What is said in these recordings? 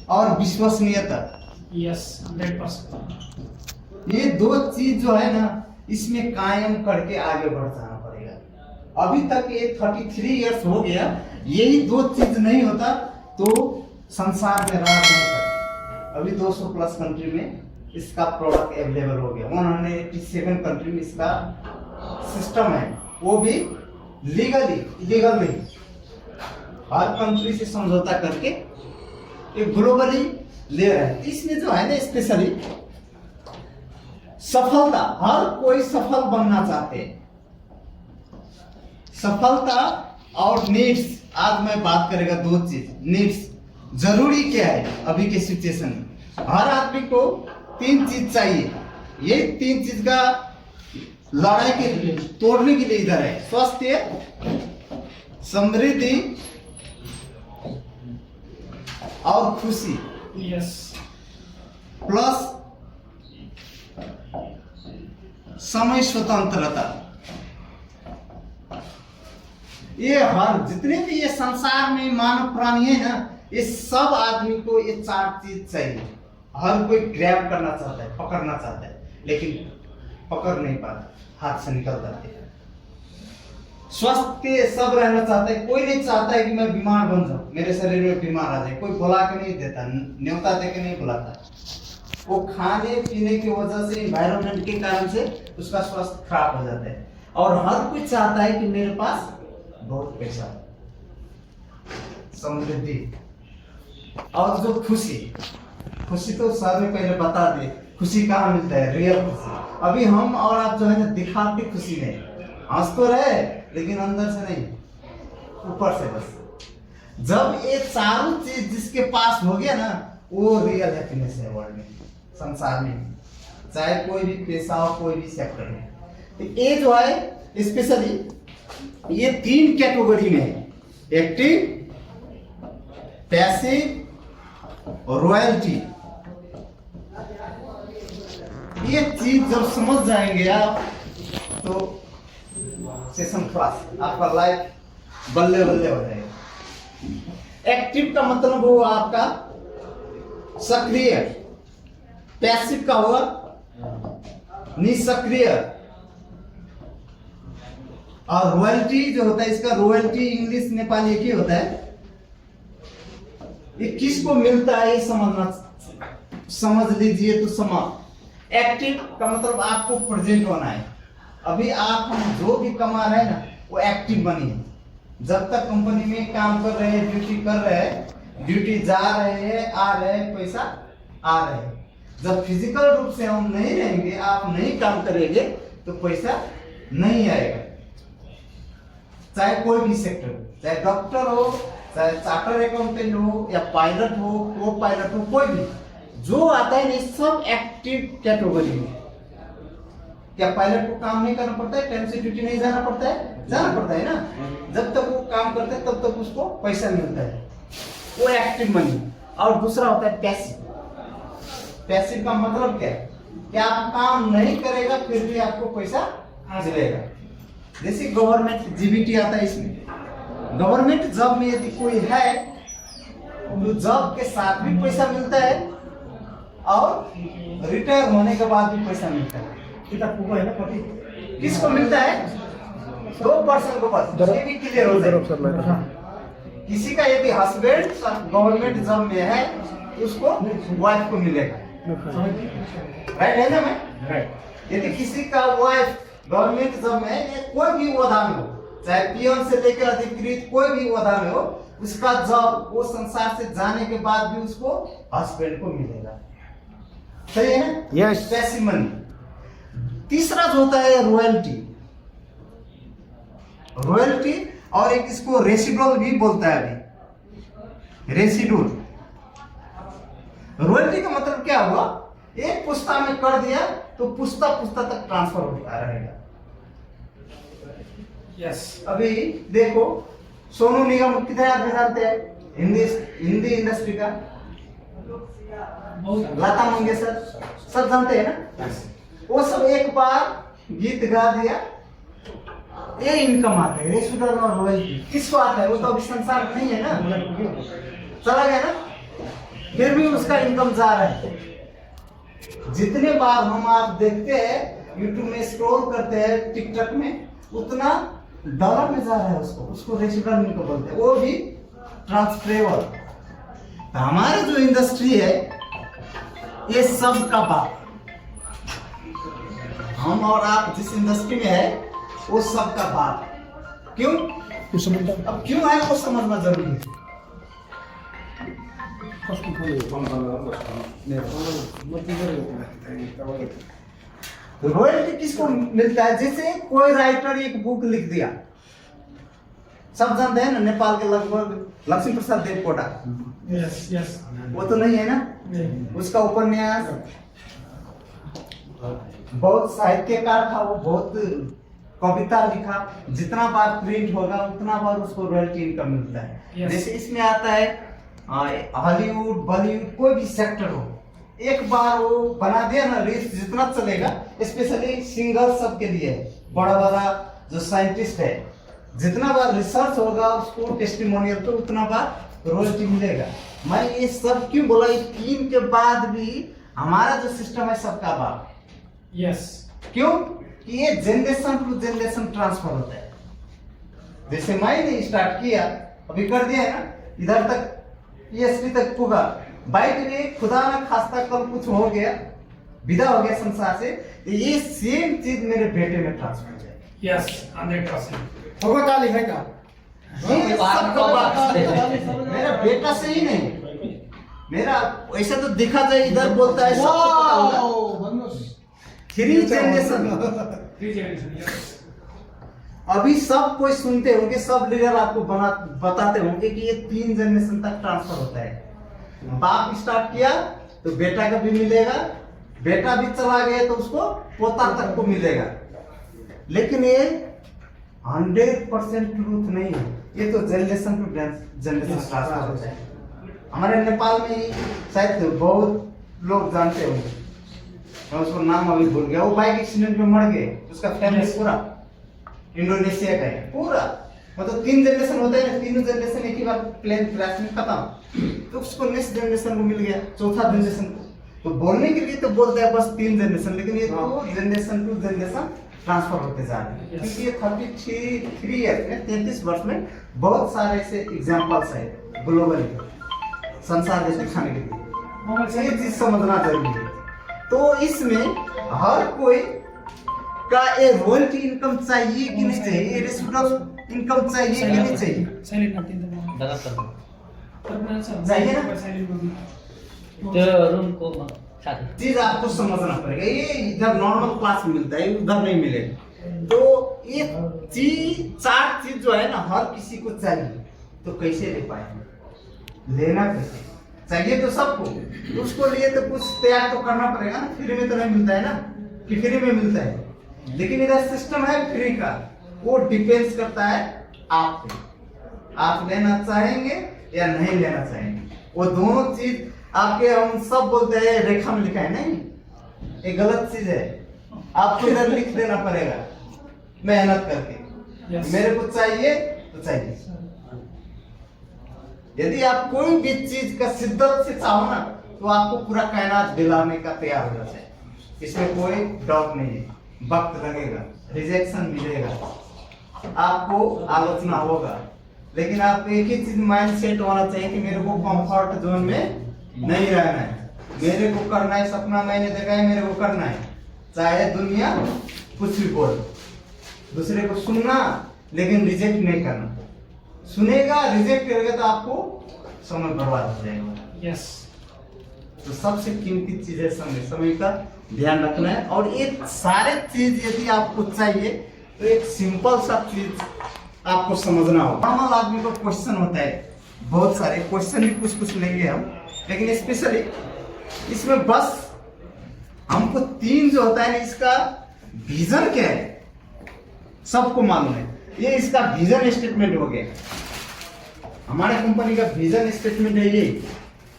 और विश्वसनीयता। यस 100%। ये दो चीज जो है ना, इसमें कायम करके आगे बढ़ जाना पड़ेगा। अभी तक ये 33 इयर्स हो गया, यही दो चीज नहीं होता तो संसार में राज नहीं सकता। अभी 200 प्लस कंट्री में इसका प्रोडक्ट अवेलेबल हो गया, 187 कंट्री में इसका सिस्टम है, वो भी लीगली इलीगल नहीं। हर कंट्री से समझौता करके ये ग्लोबली ले रहा है। इसमें जो है ना स्पेशली सफलता, हर कोई सफल बनना चाहते हैं। सफलता और नीड्स, आज मैं बात करेगा दो चीज। नीड्स जरूरी क्या है अभी के सिचुएशन में, हर आदमी को 3 चीज चाहिए। ये 3 चीज का लड़ाई के लिए, तोड़ने के लिए इधर है। स्वास्थ्य, समृद्धि और खुशी। यस प्लस समय स्वतंत्रता। ये हर जितने भी ये संसार में मानव प्राणी है ना, ये सब आदमी को ये 4 चीज चाहिए। हर कोई ग्रैब करना चाहता है, पकड़ना चाहता है, लेकिन पकड़ नहीं पाता, हाथ से निकल जाते हैं। स्वस्थ सब रहना चाहता है, कोई नहीं चाहता है कि मैं बीमार बन जाऊं, मेरे शरीर में बीमार आ जाए। कोई बुला के नहीं देता, न्योता दे के नहीं बुलाता। वो खाने पीने की वजह से, एनवायरनमेंट के कारण से उसका स्वास्थ्य खराब हो जाता है। और हर कोई चाहता है कि मेरे पास बहुत पैसा, समृद्धि और जो खुशी। खुशी तो सर ने पहले बता दी, खुशी कहाँ मिलता है, रियल खुशी। अभी हम और आप जो है ना दिखाते खुशी नहीं, हंस तो रहे लेकिन अंदर से नहीं, ऊपर से बस। जब ये चारों चीज जिसके पास हो गया ना, वो रियल हैप्पीनेस है वर्ल्ड में, संसार में, चाहे कोई भी पेशा हो, कोई भी सेक्टर में। तो ये जो है स्पेशली ये 3 कैटेगरी में है, एक्टिव, पैसिव और रॉयल्टी। ये चीज जब समझ जाएंगे आप तो सेशन क्लास आपका लाइफ बल्ले बल्ले हो जाएगा। एक्टिव का मतलब हुआ आपका सक्रिय, पैसिव का हुआ निष्क्रिय, और रॉयल्टी जो होता है, इसका रॉयल्टी इंग्लिश नेपाली एक ही होता है। ये किसको मिलता है ये समझ लीजिए तो समझ। एक्टिव का मतलब आपको प्रेजेंट होना है। अभी आप हम जो भी कमा रहे हैं ना, वो एक्टिव बनिए। जब तक कंपनी में काम कर रहे हैं, ड्यूटी कर रहे हैं, ड्यूटी जा रहे हैं, आ रहे हैं, पैसा आ रहे हैं। जब फिजिकल रूप से हम नहीं रहेंगे, आप नहीं काम करेंगे, तो पैसा नहीं आएगा। चाहे कोई भी सेक्टर हो, चाहे डॉक्टर हो, चाहे चार्टर अकाउंटेंट हो, या पायलट हो, को पायलट हो, कोई भी जो आता है, ये सब एक्टिव कैटेगरी में। क्या पायलट को काम नहीं करना पड़ता है, टाइम से ड्यूटी नहीं जाना पड़ता है? जाना पड़ता है ना। जब तक वो काम करता है तब तक उसको पैसा मिलता है, वो एक्टिव मनी। और दूसरा होता है पैसिव। पैसिव का मतलब क्या है कि आप काम नहीं करेगा फिर भी आपको पैसा मिलेगा। जैसे गवर्नमेंट जीबीटी आता है, इसमें गवर्नमेंट जॉब में यदि कोई है तो जॉब के साथ भी पैसा मिलता है और रिटायर होने के बाद भी पैसा मिलता है। है ना, किसको मिलता है? 2% को बस, ये भी क्लियर हो जाए। किसी का यदि हस्बैंड गवर्नमेंट जॉब में है तो उसको वाइफ को मिलेगा, राइट है ना? मैं यदि किसी का वाइफ गवर्नमेंट जॉब में है, कोई भी ओहदा में हो, चाहे पियन से लेकर अधिकृत कोई भी ओहदा में हो, उसका जॉब वो संसार से जाने के बाद भी उसको हस्बैंड को मिलेगा। सही है ना? यस। Passive money. तीसरा जो होता है रॉयल्टी। रॉयल्टी और एक इसको रेसिडुअल भी बोलता है। अभी रेसिडुअल, रॉयल्टी का मतलब क्या हुआ? एक पुस्ता में कर दिया तो पुस्ता पुस्ता तक ट्रांसफर होता रहेगा। यस। अभी देखो सोनू निगम कितने आदमी जानते हैं? हिंदी इंडस्ट्री का लता मंगेशकर सब जानते हैं ना? वो सब एक बार गीत गा दिया, ये इनकम आता है। रेसिडुअल और रॉयल्टी किसको आता है? वो तो अभी संसार में नहीं है ना, चला गया ना। फिर भी उसका इनकम जा रहा है। जितने बार हम आप देखते हैं यूट्यूब में स्क्रॉल करते हैं टिकटॉक में, उतना डॉलर में जा रहा है उसको रेसिडेंट इनकम बोलते हैं, वो भी ट्रांसफरेबल। तो हमारा जो इंडस्ट्री है ये सब का बाप, हम और आप जिस इंडस्ट्री में है वो सब का बाप। क्यों? अब क्यों है वो समझना जरूरी है। रॉयल्टी किसको मिलता है? जैसे कोई राइटर एक बुक लिख दिया, सब जानते हैं ना, नेपाल के लगभग लक्ष्मी प्रसाद देवकोटा, यस यस, वो तो नहीं है ना? उसका उपन्यास बहुत साहित्यकार था, वो बहुत कविता लिखा, जितना बार प्रिंट होगा उतना बार उसको रॉयल्टी इनकम मिलता है। Yes. जैसे इसमें आता है हॉलीवुड बॉलीवुड कोई भी सेक्टर हो, एक बार वो बना दिया ना रील्स, जितना चलेगा, स्पेशली सिंगल सबके लिए, बड़ा बड़ा जो साइंटिस्ट है, जितना बार रिसर्च होगा उसको टेस्टिमोनियल तो उतना बार रॉयल्टी मिलेगा। मैं ये सब क्यों बोला? ये 3 के बाद भी हमारा जो सिस्टम है सबका बाप। यस, क्यों? कि ये जनरेशन टू जनरेशन ट्रांसफर होता है। जैसे मैंने स्टार्ट किया, अभी कर दिया है ना, इधर तक पीएचडी तक पुगा, बाइक में खुदा ना खास्ता कल कुछ हो गया, विदा हो गया संसार से, तो ये सेम चीज मेरे बेटे में ट्रांसफर हो जाएगी। यस 100%। होगा क्या लिखेगा? ये सबका बात है। मेरा बेटा से ही नहीं, मेरा ऐसा तो दिखा जाए इधर बोलता है सबको पता होगा। 3 जनरेशन। यस, अभी सब कोई सुनते होंगे, सब लीडर आपको बताते होंगे कि ये 3 जनरेशन तक ट्रांसफर होता है। बाप स्टार्ट किया तो बेटा का भी मिलेगा, बेटा भी चला गया तो उसको पोता तक को मिलेगा। लेकिन ये 100% ट्रूथ नहीं है, ये तो जनरेशन टू जनरेशन ट्रांसफर होता है। हमारे नेपाल में शायद बहुत लोग जानते होंगे, मैं उसको नाम अभी भूल गया, वो बाइक एक्सीडेंट में मर गए, उसका फैमिली पूरा इंडोनेशिया का है पूरा, मतलब 3 जनरेशन होते हैं ना, 3 जनरेशन एक ही बार प्लेन क्रैश में खत्म, तो उसको नेक्स्ट जनरेशन को मिल गया, चौथा जनरेशन को। तो बोलने के लिए तो बोलते हैं बस 3 जनरेशन, लेकिन ये तो जनरेशन टू जनरेशन ट्रांसफर होते जा रहे हैं। क्योंकि ये 33 ईयर्स में, 33 वर्ष में बहुत सारे ऐसे एग्जाम्पल्स है ग्लोबली, संसार देश दिखाने के लिए। ये चीज समझना जरूरी है। तो इसमें हर कोई का ये रॉयल्टी इनकम चाहिए कि नहीं चाहिए, ये रेसिप्रोकल इनकम चाहिए कि नहीं चाहिए? साइलेंट करते हैं दादा कर चाहिए ना? तो रूम को साथ चीज आपको समझना पड़ेगा, ये इधर नॉर्मल क्लास में मिलता है, उधर नहीं मिलेगा। तो ये चीज 4 चीज जो है ना हर किसी को चाहिए, तो कैसे ले पाएंगे? लेना कैसे चाहिए? तो सबको, तो उसको लिए तो कुछ तैयार तो करना पड़ेगा ना, फ्री में तो नहीं मिलता है ना, कि फ्री में मिलता है। लेकिन इधर सिस्टम है फ्री का, वो डिपेंड्स करता है आप पे, आप लेना चाहेंगे या नहीं लेना चाहेंगे। वो दोनों चीज आपके, हम सब बोलते हैं रेखा में लिखा है, नहीं, ये गलत चीज है, आपको इधर लिख देना पड़ेगा मेहनत करके। Yes. मेरे को चाहिए तो चाहिए। यदि आप कोई भी चीज का शिद्दत से चाहो ना, तो आपको पूरा कायनात दिलाने का तैयार हो जाता है, इसमें कोई डाउट नहीं है। वक्त लगेगा, रिजेक्शन मिलेगा, आपको आलोचना होगा, लेकिन आप एक ही चीज माइंड सेट होना चाहिए कि मेरे को कंफर्ट जोन में नहीं रहना है, मेरे को करना है, सपना मैंने देखा है, मेरे को करना है, चाहे दुनिया कुछ भी बोल। दूसरे को सुनना लेकिन रिजेक्ट नहीं करना, सुनेगा रिजेक्ट करेगा तो आपको समय बर्बाद हो जाएगा। यस, तो सबसे कीमती चीज है समय, समय का ध्यान रखना है। और ये सारे चीज यदि आपको चाहिए तो एक सिंपल सा चीज आपको समझना होगा। नॉर्मल आदमी को क्वेश्चन होता है, बहुत सारे क्वेश्चन भी कुछ लेंगे हम, लेकिन स्पेशली इसमें बस हमको 3 जो होता है, इसका विजन क्या है सबको मालूम है। ये इसका विजन स्टेटमेंट हो गया, हमारे कंपनी का विजन स्टेटमेंट है ये,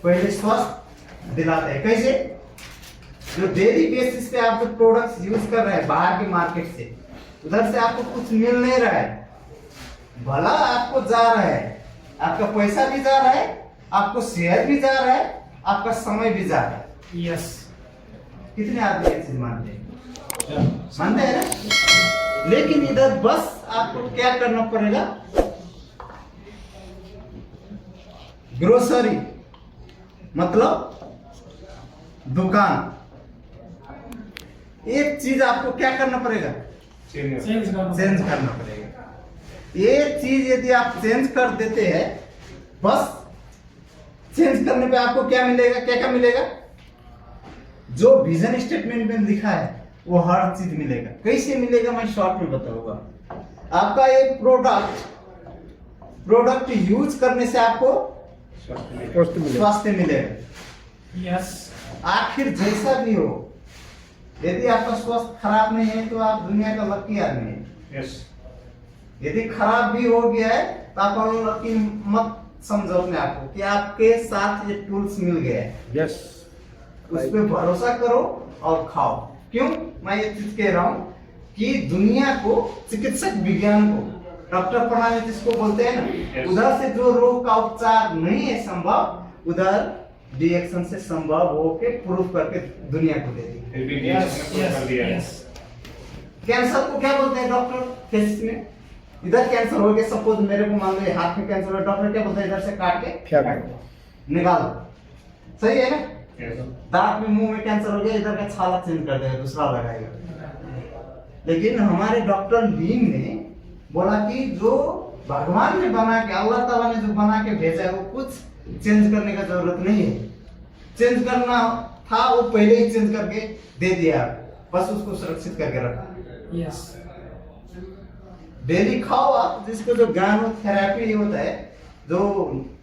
पहले स्वस्थ दिलाता है। कैसे? जो डेली बेसिस पे आप जो प्रोडक्ट्स यूज कर रहे हैं बाहर के मार्केट से, उधर से आपको कुछ मिल नहीं रहा है, भला आपको जा रहा है, आपका पैसा भी जा रहा है, आपको शेयर भी जा रहा है, आपका समय भी जा रहा है। Yes. कितने आदमी ये चीज मानते हैं? मानते हैं ना? लेकिन इधर बस आपको क्या करना पड़ेगा, ग्रोसरी मतलब दुकान, एक चीज आपको क्या करना पड़ेगा, Change करना। चेंज करना पड़ेगा। ये चीज यदि आप चेंज कर देते हैं, बस चेंज करने पे आपको क्या मिलेगा, क्या क्या मिलेगा, जो विजन स्टेटमेंट में लिखा है वो हर चीज मिलेगा। कैसे मिलेगा मैं शॉर्ट में बताऊंगा। आपका एक प्रोडक्ट यूज करने से आपको स्वास्थ्य मिलेगा। Yes. आखिर जैसा भी हो, यदि आपका स्वास्थ्य खराब नहीं है तो आप दुनिया का लकी आदमी है। Yes. यदि खराब भी हो गया है तो आप लकी मत समझो अपने आप को कि आपके साथ ये टूल्स मिल गए हैं। यस, उस पे भरोसा करो और खाओ। क्यों मैं ये चीज कह रहा हूँ कि दुनिया को, चिकित्सक विज्ञान को, डॉक्टर प्रणाली जिसको बोलते हैं ना, Yes. उधर से जो रोग का उपचार नहीं है संभव, उधर रिएक्शन से संभव होके प्रूफ करके दुनिया को दे दी। Yes. Yes. Yes. कैंसर को क्या बोलते हैं डॉक्टर केस में, इधर कैंसर हो गया, सपोज मेरे को मान लो हाथ में कैंसर हो, डॉक्टर क्या बोलते हैं, इधर से काट के निकाल दो। सही है ना? Yes. दांत में, मुंह में कैंसर हो गया, इधर का छाला चेंज कर देगा, दूसरा लगाएगा। लेकिन हमारे डॉक्टर लीम ने बोला कि जो भगवान ने बना के, अल्लाह ताला ने जो बना के भेजा है, वो कुछ चेंज करने का जरूरत नहीं है। चेंज करना था वो पहले ही चेंज करके दे दिया, बस उसको सुरक्षित करके रखा। Yes. डेली खाओ आप, जिसको जो ज्ञानोथेरेपी होता है, जो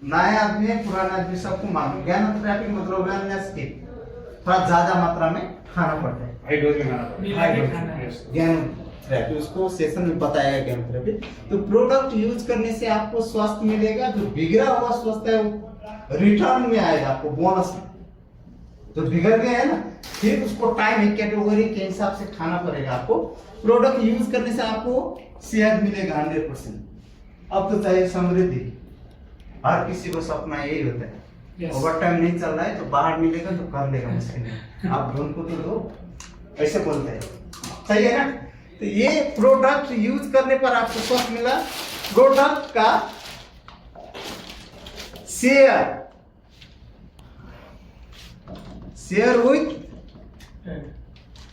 नया आदमी है पुराना आदमी सबको मालूम, ज्ञानोथेरेपी मतलब वेलनेस की थोड़ा ज्यादा मात्रा में खाना पड़ता है। High dose में खाना पड़ता है। High dose। खाना है। ज्ञानोथेरेपी उसको सेशन में बताया गया ज्ञानोथेरेपी। तो प्रोडक्ट यूज करने से आपको स्वास्थ्य मिलेगा, जो बिगड़ा हुआ स्वास्थ्य है वो रिटर्न में आएगा आपको, बोनस में। जो बिगड़ गया है ना, फिर उसको टाइम एक कैटेगरी के हिसाब से खाना पड़ेगा आपको। प्रोडक्ट यूज करने से आपको सेहत मिलेगा 100%। अब तो चाहिए समृद्धि, हर किसी को सपना यही होता है। Yes. ओवर टाइम नहीं चल रहा है तो बाहर मिलेगा तो कर लेगा मुश्किल नहीं, आप ढूंढ को तो दो, ऐसे बोलते हैं। सही है ना? तो ये प्रोडक्ट यूज करने पर आपको स्वास्थ्य मिला। प्रोडक्ट का share with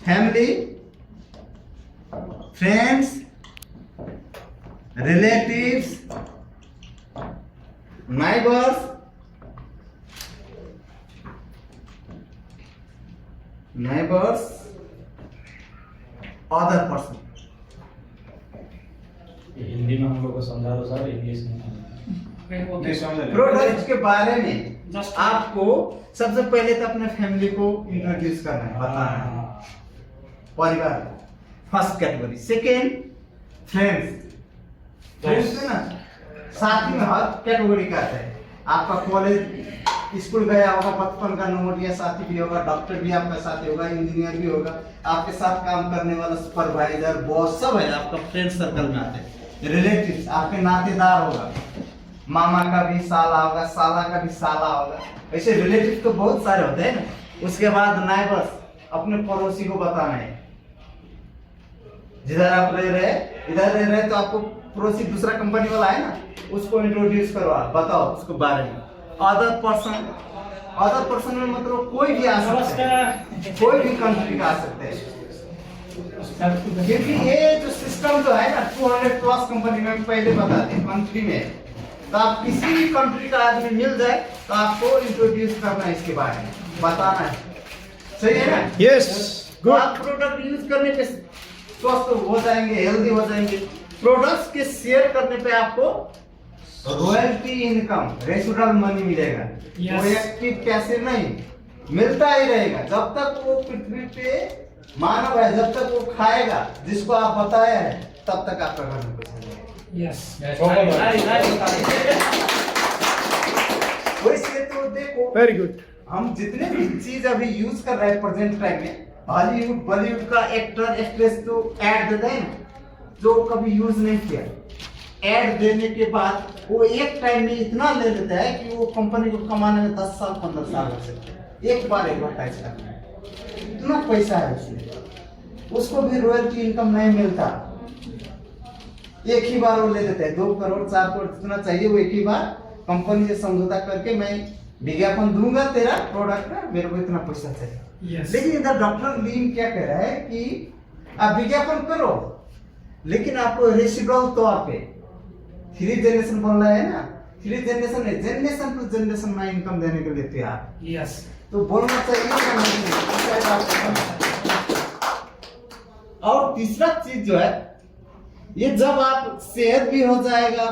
family, friends, relatives, neighbours, other person. Hindi में हम लोग को समझा दो सर, इंग्लिश में नहीं समझ रहे। प्रोडक्ट के बारे में Just- आपको सबसे पहले तो अपने फैमिली को इंट्रोड्यूस करना है, बताना है, परिवार, first category. Second friends, friends है ना, साथ में हर कैटेगरी का आता है। आपका कॉलेज स्कूल गया होगा, बचपन का नोटिया साथी भी होगा, डॉक्टर भी आपका साथी होगा, इंजीनियर भी होगा, आपके साथ काम करने वाला सुपरवाइजर, बॉस, सब है आपका फ्रेंड सर्कल में आते हैं। रिलेटिव्स, आपके नातेदार होगा, मामा का भी साला होगा, साला का भी साला होगा, ऐसे रिलेटिव तो बहुत सारे होते हैं ना। उसके बाद नाइबर्स, अपने पड़ोसी को बताना है, जिधर आप रह रहे, इधर रह रहे तो आपको पड़ोसी दूसरा कंपनी वाला है ना, उसको इंट्रोड्यूस करो, आप बताओ उसको बारे में। अदर पर्सन में मतलब कोई भी आ सकता है, कोई भी कंट्री का आ सकते हैं। क्योंकि ये जो सिस्टम जो है ना 200+ कंपनी में पहले बताते हैं कंट्री में, तो आप किसी भी कंट्री का आदमी मिल जाए तो आपको इंट्रोड्यूस करना है, इसके बारे में बताना है। सही है ना? यस, तो आप प्रोडक्ट यूज करने पे स्वस्थ हो जाएंगे, हेल्दी हो जाएंगे। प्रोडक्ट्स के शेयर करने पे आपको रॉयल्टी इनकम, रेसिडुअल मनी मिलेगा। Yes. वो एक्टिव कैसे नहीं, मिलता ही रहेगा जब तक वो पृथ्वी पे मानव है, जब तक वो खाएगा जिसको आप बताया है, तब तक आपका घर में कुछ नहीं है। Yes. वैसे तो देखो, वेरी गुड। हम जितने भी चीज अभी यूज कर रहे हैं प्रेजेंट टाइम में, हॉलीवुड बॉलीवुड का एक्टर एक्ट्रेस तो ऐड देते हैं ना, जो कभी यूज नहीं किया, ऐड देने के बाद वो एक टाइम में इतना ले लेता है कि वो कंपनी को कमाने में 10 साल 15 साल लग सकते हैं, एक बार एडवर्टाइज करने में। इतना पैसा है उसमें, उसको भी रॉयल्टी इनकम नहीं मिलता। एक ही बार वो ले लेते हैं, 2 करोड़ 4 करोड़ जितना चाहिए वो एक ही बार कंपनी से समझौता करके मैं विज्ञापन दूंगा तेरा प्रोडक्ट का, मेरे को इतना पैसा चाहिए। Yes. लेकिन इधर डॉक्टर लीम क्या कह रहा है कि आप विज्ञापन करो लेकिन आपको रेसिडुअल तौर पे 3 जनरेशन बोल रहा है ना, 3 जनरेशन है, जनरेशन टू जनरेशन में इनकम देने के लिए तैयार। यस तो बोलना चाहिए या नहीं? शायद आपको। और तीसरा चीज जो है, ये जब आप सेहत भी हो जाएगा,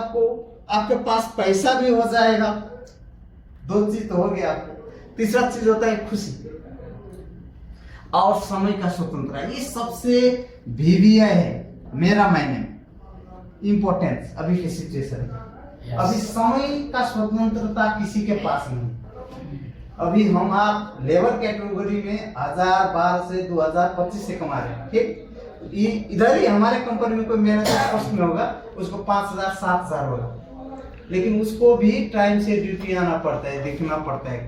आपके पास पैसा भी हो जाएगा, 2 चीज तो हो गया आपको। तीसरा चीज होता है खुशी और समय का स्वतंत्रता। ये सबसे VVI है मेरा मायने में इम्पोर्टेंस अभी की सिचुएशन में। अभी समय का स्वतंत्रता किसी के पास नहीं। अभी हम आप लेबर कैटेगरी में 1012 से 2025 से कमा रहे हैं, ठीक। इधर ही हमारे कंपनी में कोई मैनेजर पोस्ट में होगा, उसको 5000 7000 होगा, लेकिन उसको भी टाइम से ड्यूटी आना पड़ता है, देखना पड़ता है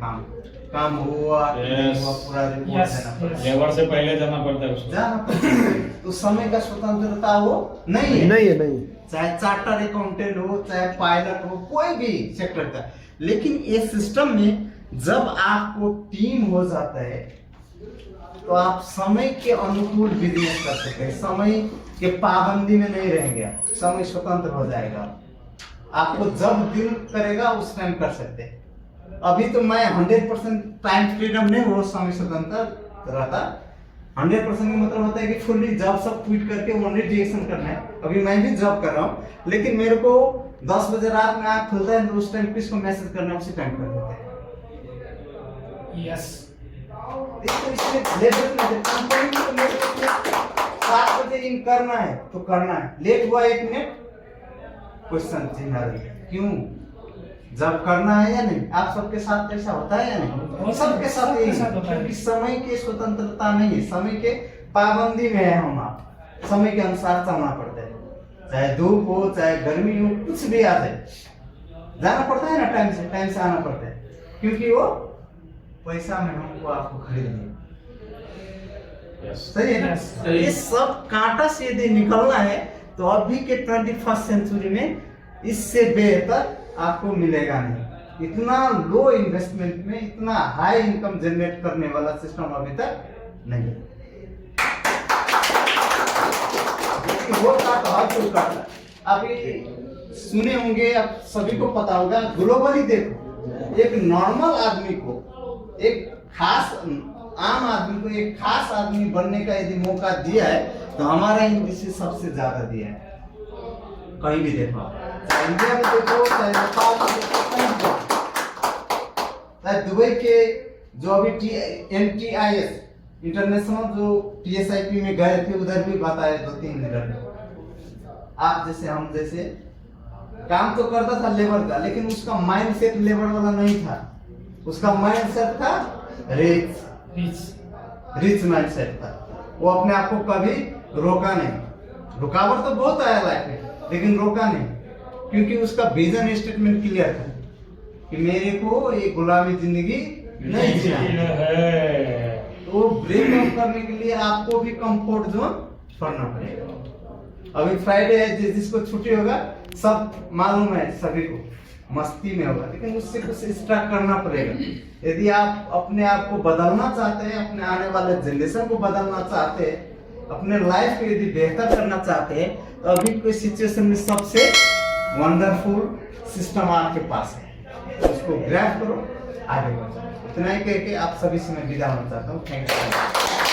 काम हुआ नहीं हुआ, पूरा रिपोर्ट देना पड़ता है। लेबर से पहले जाना पड़ता है उसको। जाना पड़ता है। तो समय का स्वतंत्रता वो नहीं है। नहीं चाहे चार्टर अकाउंटेंट हो, चाहे पायलट हो, कोई भी सेक्टर का। लेकिन ये सिस्टम में जब आपको टीम हो जाता है तो आप समय के अनुकूल बिजनेस कर सकते हैं, समय के पाबंदी में नहीं रहेंगे, समय स्वतंत्र हो जाएगा। आपको जब दिल करेगा उस टाइम कर सकते हैं। अभी तो मैं 100% टाइम फ्रीडम नहीं हो, समय स्वतंत्र रहता। 100% का मतलब होता है कि फुल्ली जॉब सब क्विट करके ओनली डिरेक्शन करना है। अभी मैं भी जॉब कर रहा हूँ, लेकिन मेरे को 10 बजे रात में आँख खुलता है, उस टाइम किसको मैसेज करना है उसी टाइम कर देते हैं। यस इसमें लेबर में कंपनी में तो मेरे को 7 बजे इन करना है तो करना है, लेट हुआ 1 मिनट क्वेश्चन चिन्ह है, क्यों? जब करना है या नहीं? आप सबके साथ ऐसा होता है या नहीं? सबके साथ यही है, क्योंकि समय की स्वतंत्रता नहीं है, समय के पाबंदी में है हम। आप समय के अनुसार चलना पड़ता है, चाहे धूप हो चाहे गर्मी हो, कुछ भी आ जाए जाना पड़ता है ना, टाइम से आना पड़ता है, क्योंकि वो पैसा में हमको आपको खरीदनी है। सही है ना? ये सब कांटा से यदि निकलना है तो अभी के 21st सेंचुरी में इससे बेहतर आपको मिलेगा नहीं। इतना लो इन्वेस्टमेंट में इतना हाई इनकम जनरेट करने वाला सिस्टम अभी तक नहीं है। वो काटा हर कोई काटा। अभी सुने होंगे, आप सभी को पता होगा, ग्लोबली देखो, एक नॉर्मल आदमी को, एक खास आम आदमी को एक खास आदमी बनने का यदि मौका दिया है तो हमारा इंडस्ट्री सबसे ज्यादा दिया है। कहीं भी देखो, चाहे इंडिया में देखो, चाहे नेपाल में देखो, कहीं भी देखो, चाहे दुबई के जो अभी NTIS इंटरनेशनल जो TSIP में गए थे, उधर भी बताया 2-3 मिनट। आप जैसे हम जैसे काम तो करता था लेबर का, लेकिन उसका माइंडसेट लेबर वाला नहीं था, उसका माइंडसेट था रिच माइंडसेट था। वो अपने आप को कभी रोका नहीं। रुकावट तो बहुत आया लाइफ में, लेकिन रोका नहीं, क्योंकि उसका विजन स्टेटमेंट क्लियर था कि मेरे को ये गुलामी जिंदगी नहीं जीना है। तो वो ब्रेक आउट करने के लिए आपको भी कंफर्ट जोन छोड़ना पड़ेगा। अभी फ्राइडे है, जिसको छुट्टी होगा सब मालूम है, सभी को मस्ती में होगा, लेकिन उससे कुछ एक्स्ट्रा करना पड़ेगा। यदि आप अपने आप को बदलना चाहते हैं, अपने आने वाले जनरेशन को बदलना चाहते हैं, अपने लाइफ को यदि बेहतर करना चाहते हैं, तो अभी कोई सिचुएशन में सबसे वंडरफुल सिस्टम आपके पास है, उसको ग्रैब करो, आगे बढ़ो। इतना ही कह के आप सभी से मैं विदा होना चाहता हूँ। Thank you.